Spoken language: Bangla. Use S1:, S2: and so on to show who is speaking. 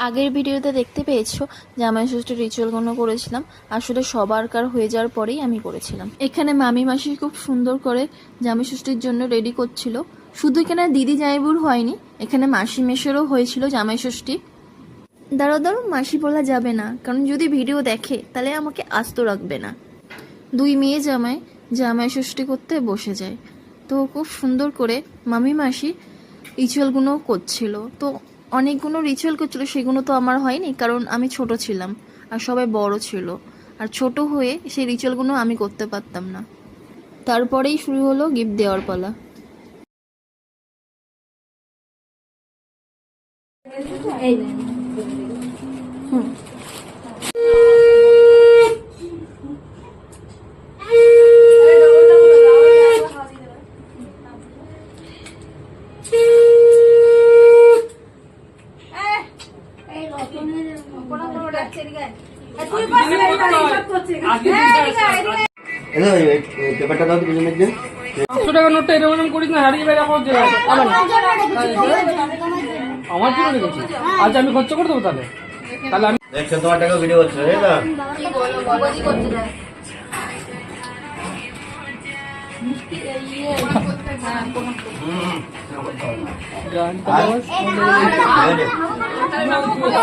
S1: আগের ভিডিওতে দেখতে পেয়েছো জামাই ষষ্ঠীর রিচুয়ালগুলো করেছিলাম, আসলে সবারকার হয়ে যাওয়ার পরেই আমি করেছিলাম। এখানে মামি মাসি খুব সুন্দর করে জামাই ষষ্ঠীর জন্য রেডি করছিল। শুধু এখানে দিদি জামাইবুর হয়নি, এখানে মাসি মেশেরও হয়েছিল জামাই ষষ্ঠী। দাঁড়াও দাঁড়াও, মাসি বলা যাবে না, কারণ যদি ভিডিও দেখে তাহলে আমাকে আস্ত রাখবে না। দুই মেয়ে জামাই জামাই ষষ্ঠী করতে বসে যায়, তো খুব সুন্দর করে মামি মাসি রিচুয়ালগুলো করছিল। তো অনেকগুলো রিচুয়াল করছিল, সেগুলো তো আমার হয়নি, কারণ আমি ছোট ছিলাম আর সবাই বড় ছিল, আর ছোট হয়ে সেই রিচুয়ালগুলো আমি করতে পারতাম না। তারপরেই শুরু হলো গিফট দেওয়ার পালা।
S2: পেপারটা দাও তো পিছনে দিন।
S3: 500 টাকা নোটটা এরকম করিস না, হারিয়ে বেড়া করছে আমার জন্য রেখেছি। আজ আমি খরচা করে দেবো তাহলে তাহলে আমি
S2: 100 তোমার টাকা ভিডিও করছো তাই না?
S3: গানটা